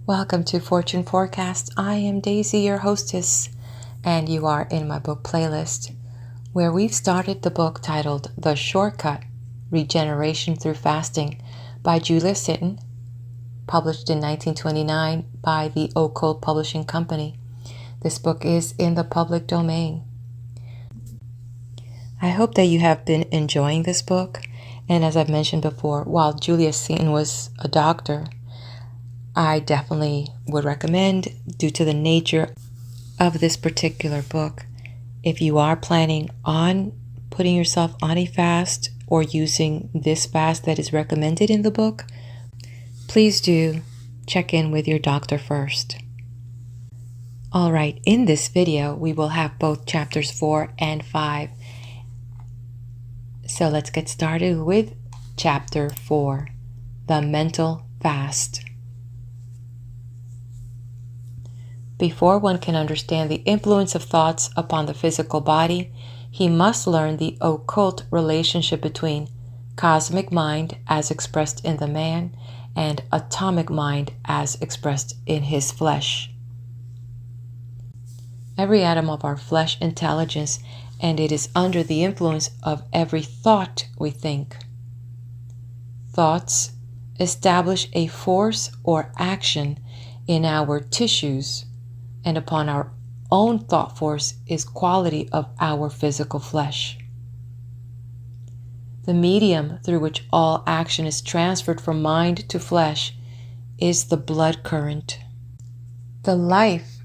Welcome to Fortune Forecast. I am Daisy, your hostess, and you are in my book playlist, where we've started the book titled The Shortcut, Regeneration Through Fasting by Julia Seton, published in 1929 by the Occult Publishing Company. This book is in the public domain. I hope that you have been enjoying this book, and as I've mentioned before, while Julia Seton was a doctor, I definitely would recommend, due to the nature of this particular book, if you are planning on putting yourself on a fast or using this fast that is recommended in the book, please do check in with your doctor first. All right, in this video, we will have both chapters 4 and 5. So let's get started with chapter 4, The Mental Fast. Before one can understand the influence of thoughts upon the physical body, he must learn the occult relationship between cosmic mind as expressed in the man and atomic mind as expressed in his flesh. Every atom of our flesh intelligence, and it is under the influence of every thought we think. Thoughts establish a force or action in our tissues, and upon our own thought force is quality of our physical flesh. The medium through which all action is transferred from mind to flesh is the blood current. The life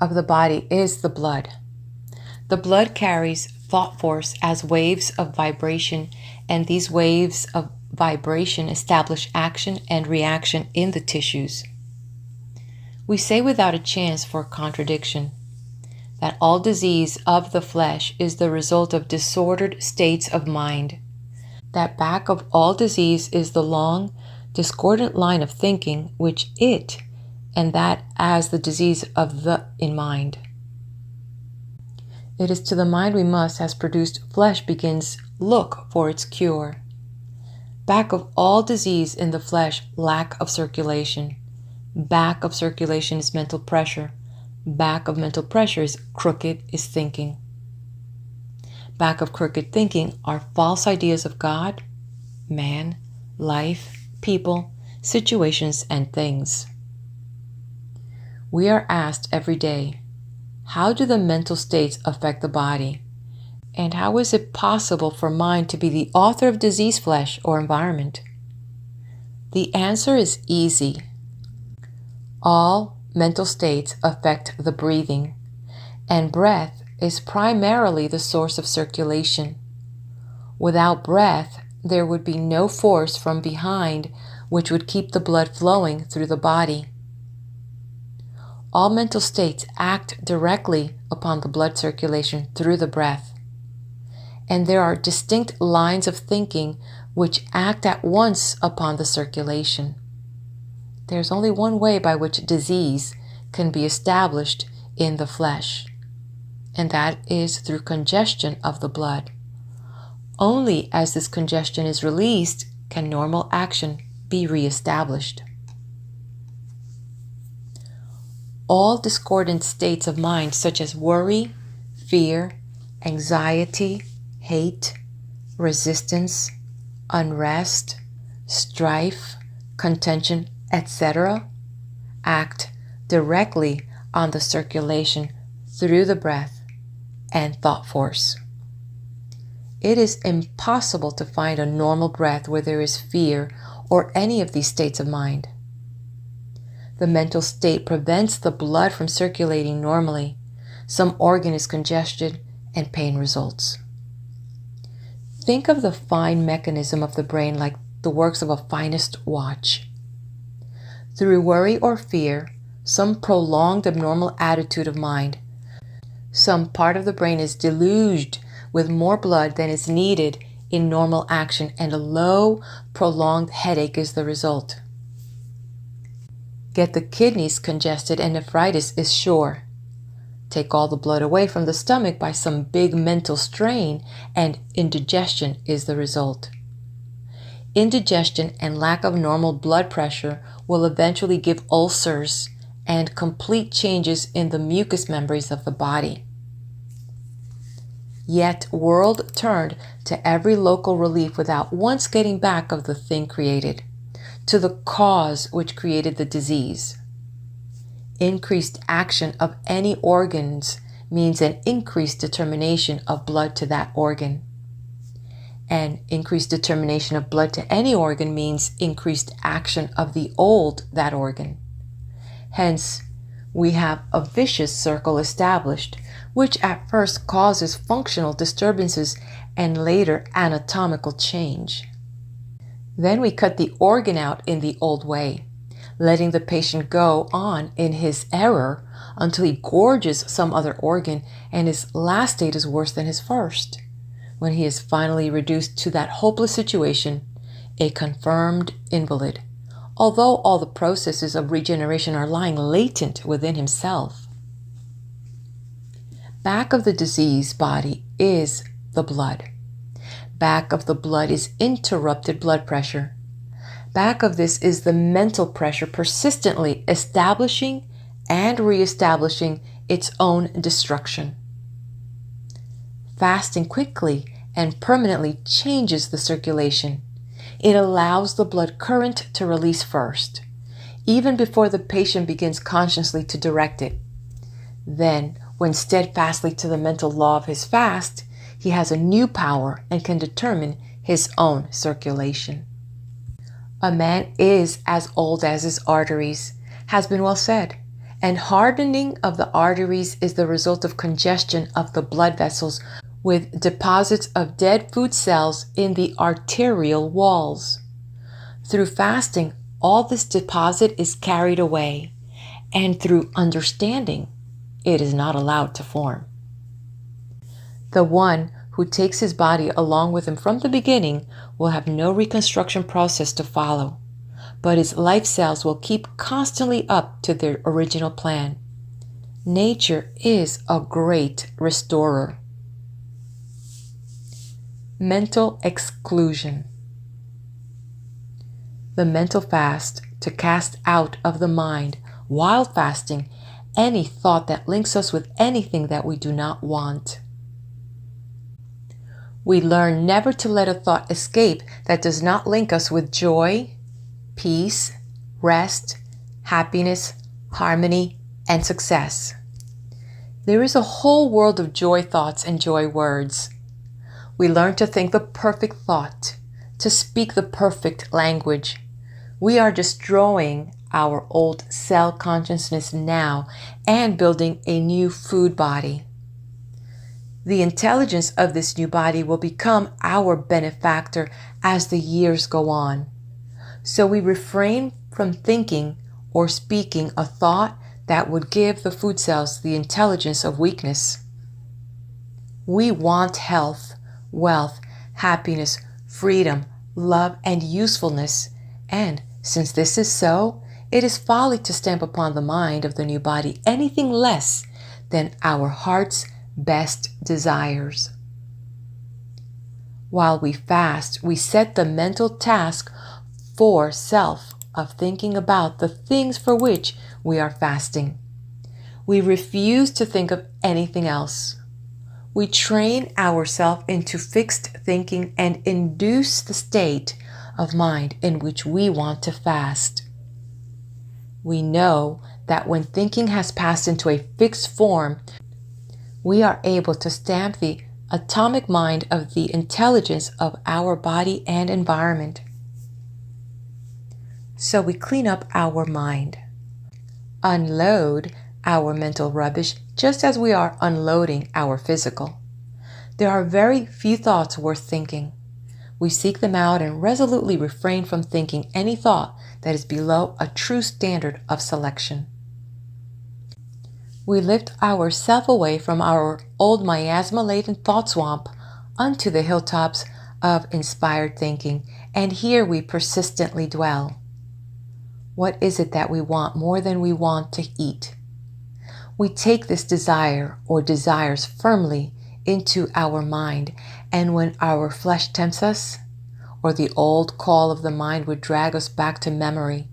of the body is the blood. The blood carries thought force as waves of vibration, and these waves of vibration establish action and reaction in the tissues. We say without a chance for contradiction that all disease of the flesh is the result of disordered states of mind, that back of all disease is the long, discordant line of thinking which it, and that as the disease of the in mind. It is to the mind we must, as produced flesh begins, look for its cure. Back of all disease in the flesh, lack of circulation. Back of circulation is mental pressure. Back of mental pressure is crooked is thinking. Back of crooked thinking are false ideas of God, man, life, people, situations, and things. We are asked every day, how do the mental states affect the body? And how is it possible for mind to be the author of disease flesh or environment? The answer is easy. All mental states affect the breathing, and breath is primarily the source of circulation. Without breath, there would be no force from behind which would keep the blood flowing through the body. All mental states act directly upon the blood circulation through the breath, and there are distinct lines of thinking which act at once upon the circulation. There's only one way by which disease can be established in the flesh, and that is through congestion of the blood. Only as this congestion is released can normal action be reestablished. All discordant states of mind, such as worry, fear, anxiety, hate, resistance, unrest, strife, contention, etc., act directly on the circulation through the breath and thought force. It is impossible to find a normal breath where there is fear or any of these states of mind. The mental state prevents the blood from circulating normally. Some organ is congested and pain results. Think of the fine mechanism of the brain like the works of a finest watch. Through worry or fear, some prolonged abnormal attitude of mind, some part of the brain is deluged with more blood than is needed in normal action, and a low, prolonged headache is the result. Get the kidneys congested and nephritis is sure. Take all the blood away from the stomach by some big mental strain, and indigestion is the result. Indigestion and lack of normal blood pressure will eventually give ulcers and complete changes in the mucous membranes of the body. Yet world turned to every local relief without once getting back of the thing created, to the cause which created the disease. Increased action of any organs means an increased determination of blood to that organ. And increased determination of blood to any organ means increased action of the old that organ. Hence, we have a vicious circle established, which at first causes functional disturbances and later anatomical change. Then we cut the organ out in the old way, letting the patient go on in his error until he gorges some other organ and his last state is worse than his first, when he is finally reduced to that hopeless situation, a confirmed invalid, although all the processes of regeneration are lying latent within himself. Back of the disease body is the blood. Back of the blood is interrupted blood pressure. Back of this is the mental pressure persistently establishing and reestablishing its own destruction. Fasting quickly and permanently changes the circulation. It allows the blood current to release first, even before the patient begins consciously to direct it. Then, when steadfastly to the mental law of his fast, he has a new power and can determine his own circulation. A man is as old as his arteries, has been well said, and hardening of the arteries is the result of congestion of the blood vessels with deposits of dead food cells in the arterial walls. Through fasting, all this deposit is carried away, and through understanding, it is not allowed to form. The one who takes his body along with him from the beginning will have no reconstruction process to follow, but his life cells will keep constantly up to their original plan. Nature is a great restorer. Mental exclusion. The mental fast to cast out of the mind, while fasting, any thought that links us with anything that we do not want. We learn never to let a thought escape that does not link us with joy, peace, rest, happiness, harmony, and success. There is a whole world of joy thoughts and joy words. We learn to think the perfect thought, to speak the perfect language. We are destroying our old cell consciousness now and building a new food body. The intelligence of this new body will become our benefactor as the years go on. So we refrain from thinking or speaking a thought that would give the food cells the intelligence of weakness. We want health, wealth, happiness, freedom, love, and usefulness. And since this is so, it is folly to stamp upon the mind of the new body anything less than our heart's best desires. While we fast, we set the mental task for self of thinking about the things for which we are fasting. We refuse to think of anything else. We train ourselves into fixed thinking and induce the state of mind in which we want to fast. We know that when thinking has passed into a fixed form, we are able to stamp the atomic mind of the intelligence of our body and environment. So we clean up our mind, unload our mental rubbish just as we are unloading our physical. There are very few thoughts worth thinking. We seek them out and resolutely refrain from thinking any thought that is below a true standard of selection. We lift ourselves away from our old miasma-laden thought swamp unto the hilltops of inspired thinking, and here we persistently dwell. What is it that we want more than we want to eat? We take this desire or desires firmly into our mind, and when our flesh tempts us, or the old call of the mind would drag us back to memory,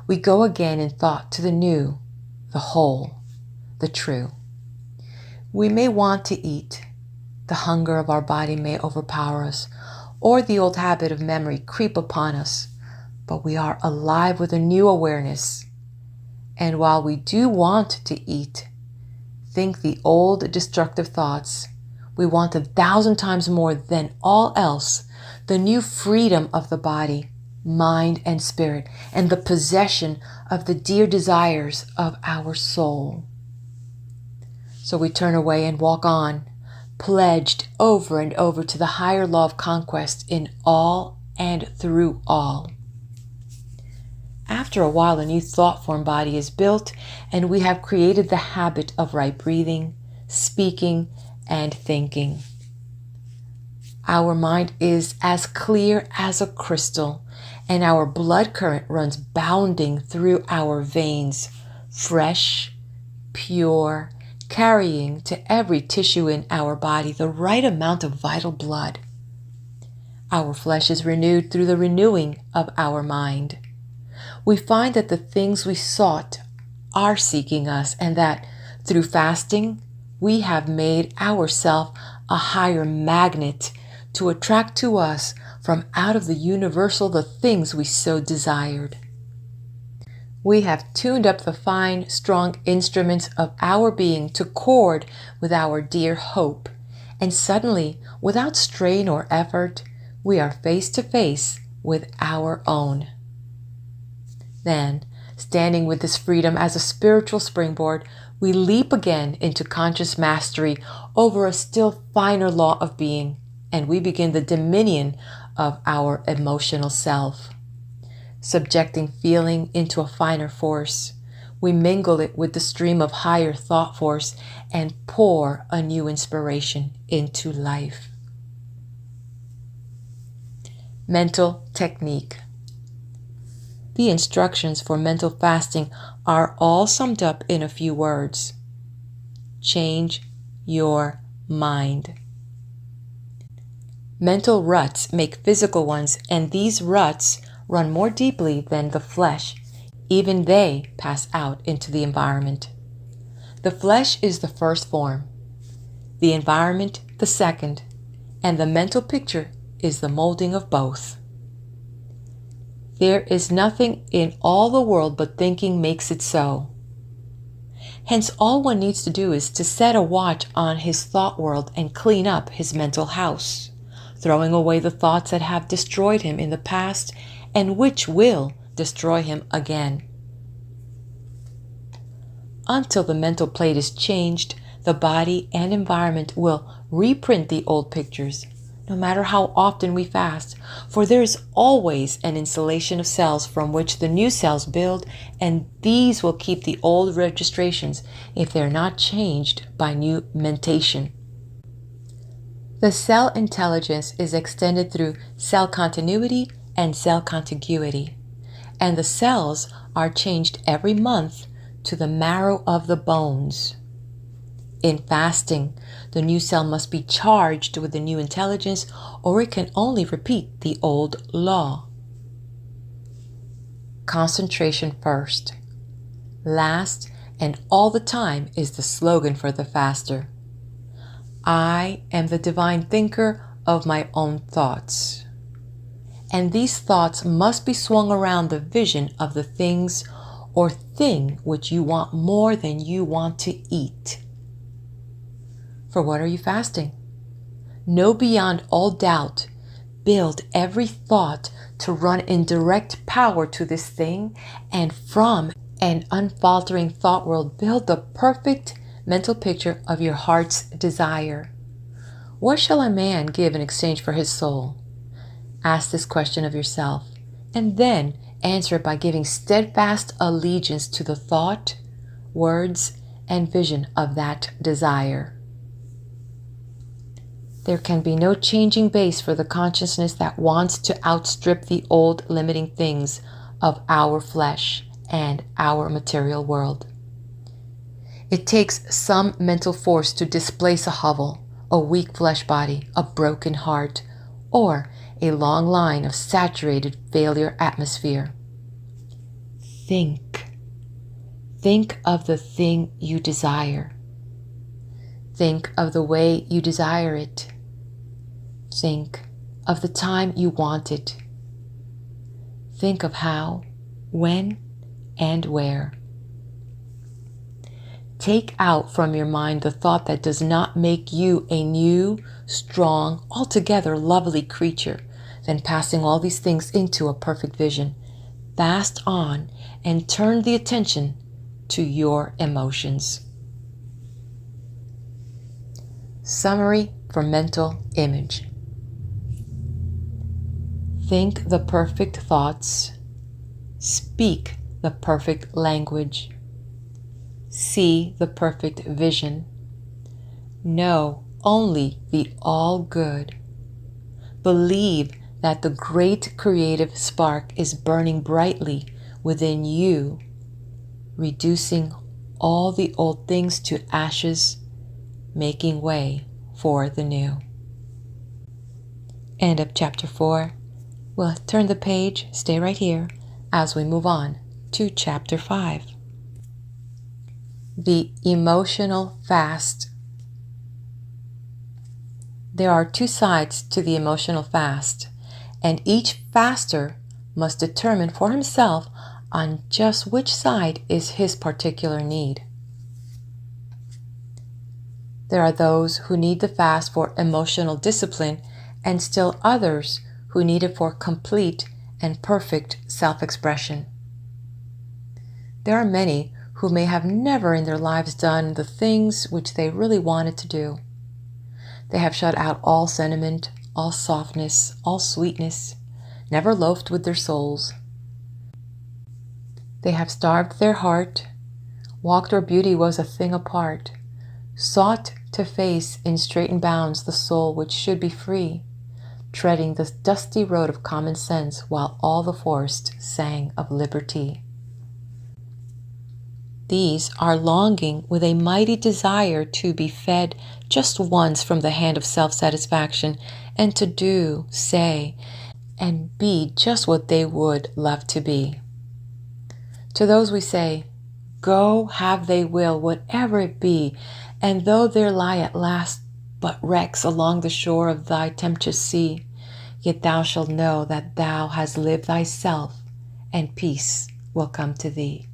we go again in thought to the new, the whole, the true. We may want to eat. The hunger of our body may overpower us, or the old habit of memory creep upon us, but we are alive with a new awareness. And while we do want to eat, think the old destructive thoughts, we want 1,000 times more than all else the new freedom of the body, mind, and spirit, and the possession of the dear desires of our soul. So we turn away and walk on, pledged over and over to the higher law of conquest in all and through all. After a while, a new thought form body is built, and we have created the habit of right breathing, speaking, and thinking. Our mind is as clear as a crystal, and our blood current runs bounding through our veins, fresh, pure, carrying to every tissue in our body the right amount of vital blood. Our flesh is renewed through the renewing of our mind. We find that the things we sought are seeking us, and that through fasting, we have made ourselves a higher magnet to attract to us from out of the universal the things we so desired. We have tuned up the fine, strong instruments of our being to chord with our dear hope, and suddenly, without strain or effort, we are face to face with our own. Then, standing with this freedom as a spiritual springboard, we leap again into conscious mastery over a still finer law of being, and we begin the dominion of our emotional self. Subjecting feeling into a finer force, we mingle it with the stream of higher thought force and pour a new inspiration into life. Mental technique. The instructions for mental fasting are all summed up in a few words. Change your mind. Mental ruts make physical ones, and these ruts run more deeply than the flesh. Even they pass out into the environment. The flesh is the first form, the environment the second, and the mental picture is the molding of both. There is nothing in all the world but thinking makes it so. Hence, all one needs to do is to set a watch on his thought world and clean up his mental house, throwing away the thoughts that have destroyed him in the past and which will destroy him again. Until the mental plate is changed, the body and environment will reprint the old pictures, no matter how often we fast, for there is always an insulation of cells from which the new cells build, and these will keep the old registrations if they're not changed by new mentation. The cell intelligence is extended through cell continuity and cell contiguity, and the cells are changed every month to the marrow of the bones. In fasting, the new cell must be charged with the new intelligence, or it can only repeat the old law. Concentration first, last, and all the time is the slogan for the faster. I am the divine thinker of my own thoughts. And these thoughts must be swung around the vision of the things or thing which you want more than you want to eat. For what are you fasting? Know beyond all doubt, build every thought to run in direct power to this thing, and from an unfaltering thought world, build the perfect mental picture of your heart's desire. What shall a man give in exchange for his soul? Ask this question of yourself, and then answer it by giving steadfast allegiance to the thought, words, and vision of that desire. There can be no changing base for the consciousness that wants to outstrip the old limiting things of our flesh and our material world. It takes some mental force to displace a hovel, a weak flesh body, a broken heart, or a long line of saturated failure atmosphere. Think. Think of the thing you desire. Think of the way you desire it. Think of the time you want it. Think of how, when, and where. Take out from your mind the thought that does not make you a new, strong, altogether lovely creature, then passing all these things into a perfect vision. Fast on and turn the attention to your emotions. Summary for mental image. Think the perfect thoughts. Speak the perfect language. See the perfect vision. Know only the all good. Believe that the great creative spark is burning brightly within you, reducing all the old things to ashes, making way for the new. End of chapter 4. We'll turn the page, stay right here, as we move on to chapter 5. The emotional fast. There are two sides to the emotional fast, and each faster must determine for himself on just which side is his particular need. There are those who need the fast for emotional discipline, and still others who need it for complete and perfect self-expression. There are many who may have never in their lives done the things which they really wanted to do. They have shut out all sentiment, all softness, all sweetness, never loafed with their souls. They have starved their heart, walked where beauty was a thing apart, sought to face in straitened bounds the soul which should be free, treading the dusty road of common sense while all the forest sang of liberty. These are longing with a mighty desire to be fed just once from the hand of self-satisfaction and to do, say, and be just what they would love to be. To those we say, go have they will, whatever it be, and though there lie at last but wrecks along the shore of thy tempestuous sea, yet thou shalt know that thou hast lived thyself, and peace will come to thee.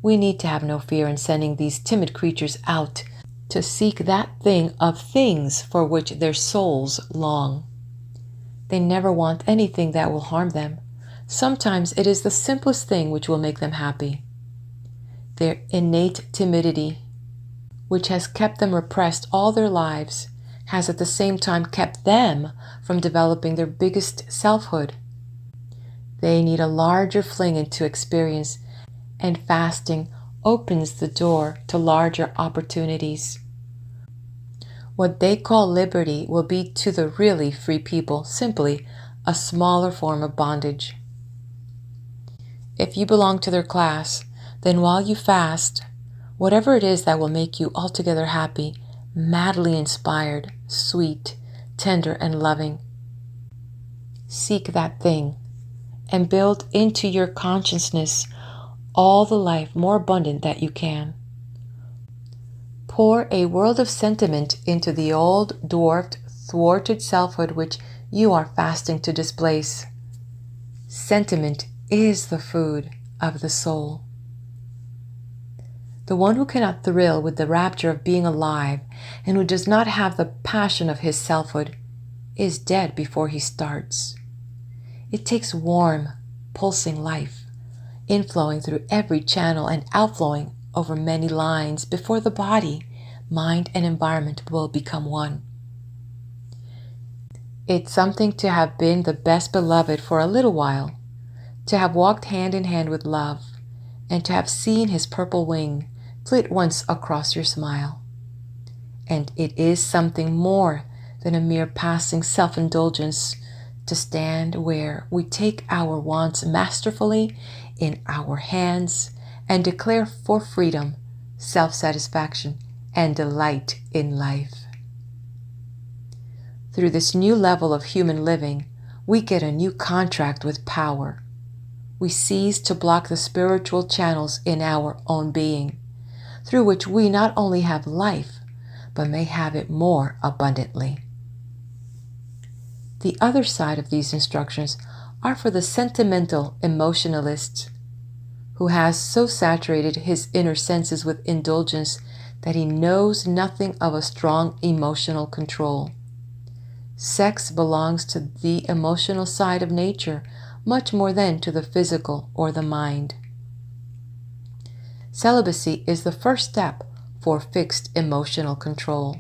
We need to have no fear in sending these timid creatures out to seek that thing of things for which their souls long. They never want anything that will harm them. Sometimes it is the simplest thing which will make them happy. Their innate timidity, which has kept them repressed all their lives, has at the same time kept them from developing their biggest selfhood. They need a larger fling into experience, and fasting opens the door to larger opportunities. What they call liberty will be to the really free people simply a smaller form of bondage. If you belong to their class, then while you fast, whatever it is that will make you altogether happy, madly inspired, sweet, tender, and loving, seek that thing and build into your consciousness all the life more abundant that you can. Pour a world of sentiment into the old, dwarfed, thwarted selfhood which you are fasting to displace. Sentiment is the food of the soul. The one who cannot thrill with the rapture of being alive and who does not have the passion of his selfhood is dead before he starts. It takes warm, pulsing life, inflowing through every channel and outflowing over many lines before the body, mind, and environment will become one. It's something to have been the best beloved for a little while, to have walked hand in hand with love, and to have seen his purple wing flit once across your smile. And it is something more than a mere passing self-indulgence to stand where we take our wants masterfully in our hands and declare for freedom, self-satisfaction, and delight in life. Through this new level of human living, we get a new contract with power. We cease to block the spiritual channels in our own being, through which we not only have life, but may have it more abundantly. The other side of these instructions are for the sentimental emotionalist who has so saturated his inner senses with indulgence that he knows nothing of a strong emotional control. Sex belongs to the emotional side of nature much more than to the physical or the mind. Celibacy is the first step for fixed emotional control.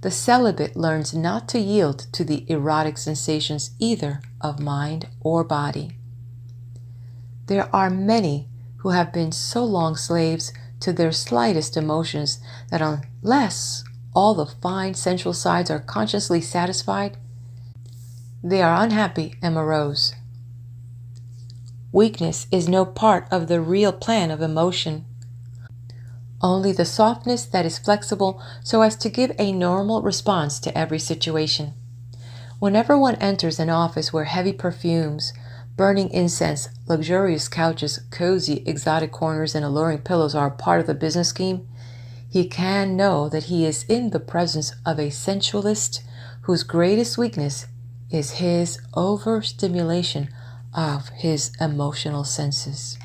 The celibate learns not to yield to the erotic sensations either of mind or body. There are many who have been so long slaves to their slightest emotions that unless all the fine sensual sides are consciously satisfied, they are unhappy and morose. Weakness is no part of the real plan of emotion. Only the softness that is flexible so as to give a normal response to every situation. Whenever one enters an office where heavy perfumes, burning incense, luxurious couches, cozy, exotic corners, and alluring pillows are a part of the business scheme, he can know that he is in the presence of a sensualist whose greatest weakness is his overstimulation of his emotional senses.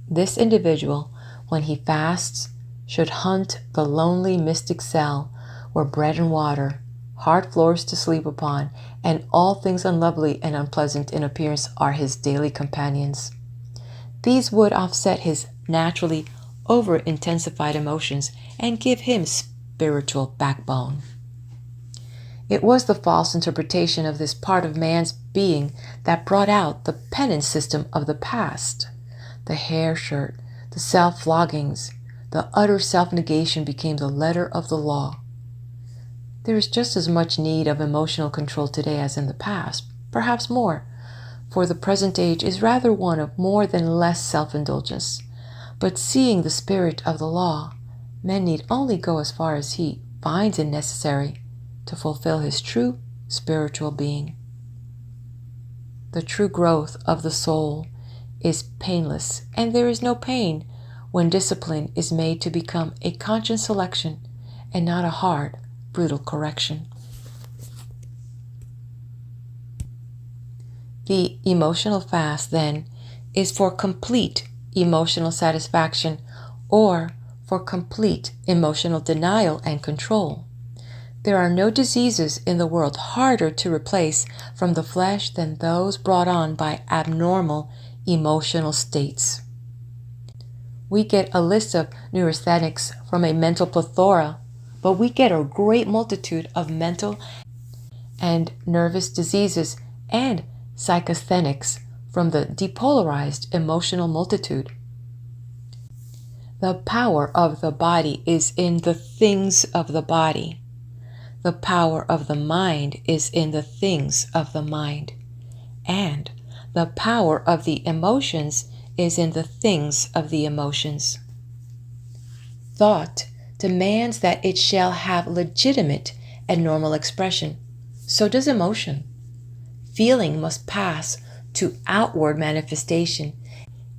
This individual, when he fasts, should hunt the lonely mystic cell where bread and water, hard floors to sleep upon, and all things unlovely and unpleasant in appearance are his daily companions. These would offset his naturally over-intensified emotions and give him spiritual backbone. It was the false interpretation of this part of man's being that brought out the penance system of the past. The hair shirt, the self-floggings, the utter self-negation became the letter of the law. There is just as much need of emotional control today as in the past, perhaps more, for the present age is rather one of more than less self-indulgence. But seeing the spirit of the law, man need only go as far as he finds it necessary to fulfill his true spiritual being. The true growth of the soul is painless, and there is no pain when discipline is made to become a conscious selection and not a hard, brutal correction. The emotional fast, then, is for complete emotional satisfaction or for complete emotional denial and control. There are no diseases in the world harder to replace from the flesh than those brought on by abnormal emotional states. We get a list of neurasthenics from a mental plethora, but we get a great multitude of mental and nervous diseases and psychasthenics from the depolarized emotional multitude. The power of the body is in the things of the body. The power of the mind is in the things of the mind. And the power of the emotions is in the things of the emotions. Thought demands that it shall have legitimate and normal expression. So does emotion. Feeling must pass to outward manifestation,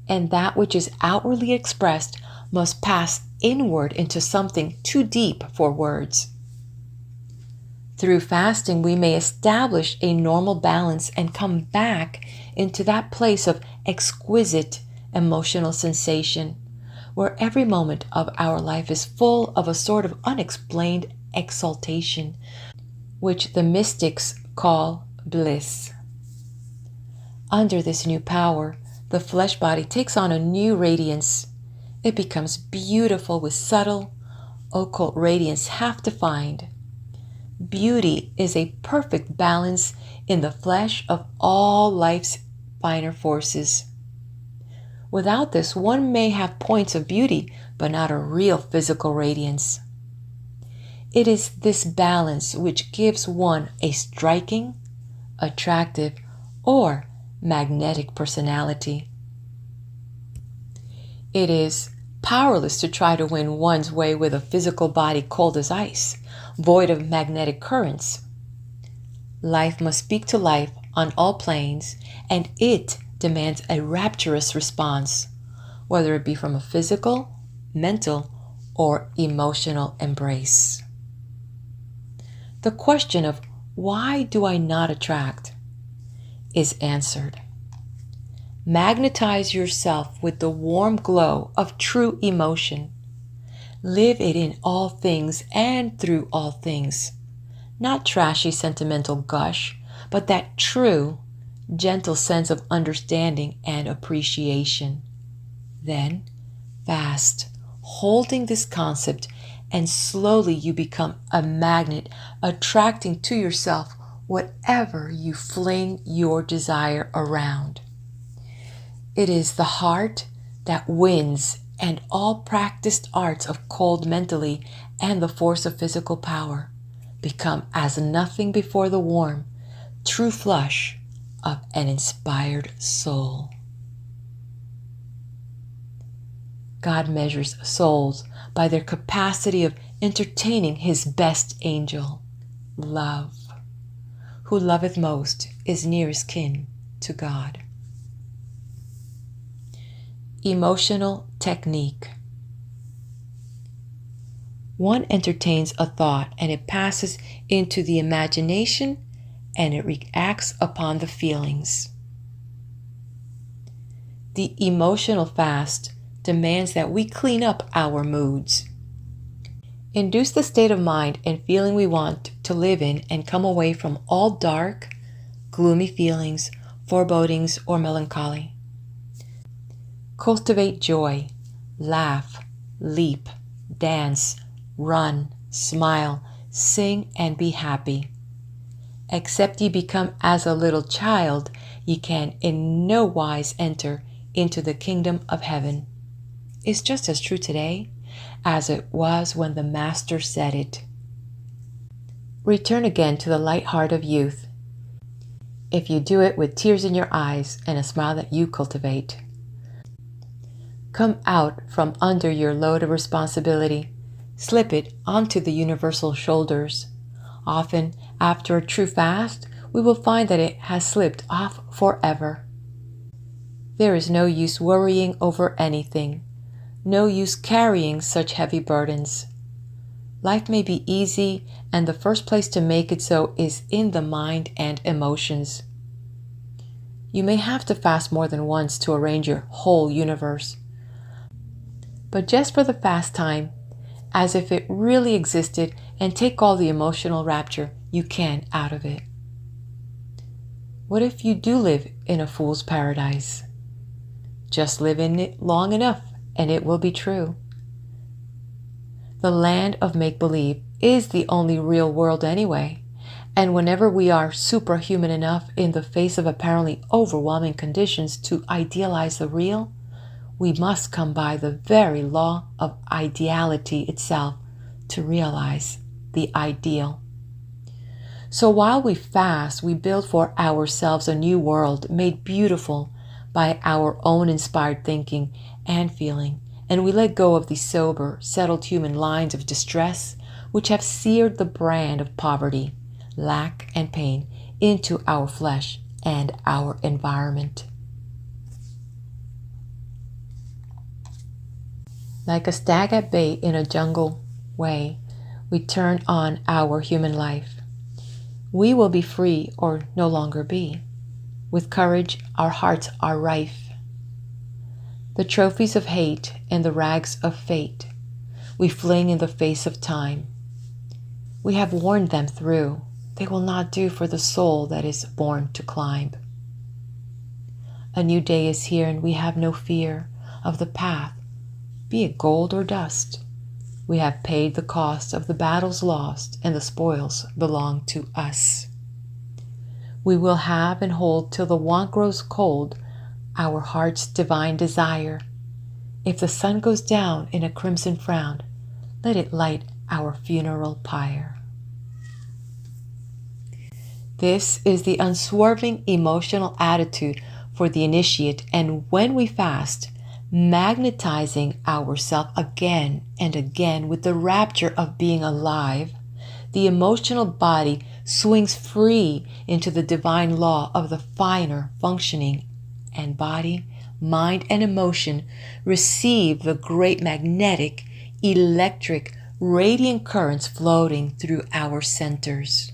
and that which is outwardly expressed must pass inward into something too deep for words. Through fasting, we may establish a normal balance and come back into that place of exquisite emotional sensation, where every moment of our life is full of a sort of unexplained exaltation, which the mystics call bliss. Under this new power, the flesh body takes on a new radiance. It becomes beautiful with subtle, occult radiance half defined. Beauty is a perfect balance in the flesh of all life's finer forces. Without this, one may have points of beauty, but not a real physical radiance. It is this balance which gives one a striking, attractive, or magnetic personality. It is powerless to try to win one's way with a physical body cold as ice, void of magnetic currents. Life must speak to life on all planes, and it demands a rapturous response, whether it be from a physical, mental, or emotional embrace. The question of why do I not attract is answered. Magnetize yourself with the warm glow of true emotion. Live it in all things and through all things. Not trashy sentimental gush, but that true, gentle sense of understanding and appreciation. Then, fast, holding this concept, and slowly you become a magnet, attracting to yourself whatever you fling your desire around. It is the heart that wins, and all practiced arts of cold mentally and the force of physical power become as nothing before the warm, true flush of an inspired soul. God measures souls by their capacity of entertaining his best angel, love. Who loveth most is nearest kin to God. Emotional technique. One entertains a thought and it passes into the imagination and it reacts upon the feelings. The emotional fast demands that we clean up our moods. Induce the state of mind and feeling we want to live in and come away from all dark, gloomy feelings, forebodings, or melancholy. Cultivate joy, laugh, leap, dance, run, smile, sing, and be happy. Except ye become as a little child, ye can in no wise enter into the kingdom of heaven. It's just as true today as it was when the Master said it. Return again to the light heart of youth, if you do it with tears in your eyes and a smile that you cultivate. Come out from under your load of responsibility, slip it onto the universal shoulders. Often, after a true fast, we will find that it has slipped off forever. There is no use worrying over anything, no use carrying such heavy burdens. Life may be easy, and the first place to make it so is in the mind and emotions. You may have to fast more than once to arrange your whole universe. But just for the fast time, as if it really existed, and take all the emotional rapture you can out of it. What if you do live in a fool's paradise? Just live in it long enough and it will be true. The land of make-believe is the only real world anyway, and whenever we are superhuman enough in the face of apparently overwhelming conditions to idealize the real, we must come by the very law of ideality itself to realize the ideal. So while we fast, we build for ourselves a new world made beautiful by our own inspired thinking and feeling, and we let go of the sober, settled human lines of distress which have seared the brand of poverty, lack, and pain into our flesh and our environment. Like a stag at bay in a jungle way, we turn on our human life. We will be free or no longer be. With courage, our hearts are rife. The trophies of hate and the rags of fate we fling in the face of time. We have worn them through. They will not do for the soul that is born to climb. A new day is here, and we have no fear of the path, be it gold or dust. We have paid the cost of the battles lost, and the spoils belong to us. We will have and hold till the want grows cold our heart's divine desire. If the sun goes down in a crimson frown, let it light our funeral pyre. This is the unswerving emotional attitude for the initiate, and when we fast, magnetizing ourselves again and again with the rapture of being alive, the emotional body swings free into the divine law of the finer functioning, and body, mind, and emotion receive the great magnetic, electric, radiant currents floating through our centers.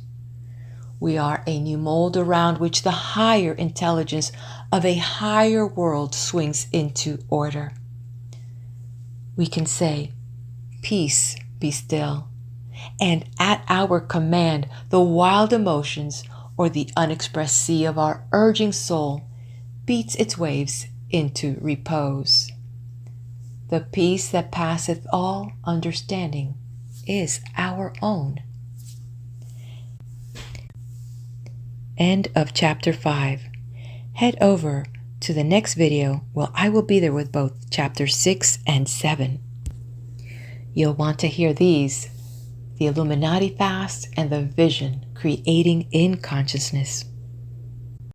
We are a new mold around which the higher intelligence of a higher world swings into order. We can say, "Peace, be still," and at our command, the wild emotions or the unexpressed sea of our urging soul beats its waves into repose. The peace that passeth all understanding is our own. End of chapter 5. Head over to the next video where I will be there with both chapter 6 and 7. You'll want to hear these: the Illuminati fast and the vision creating in consciousness.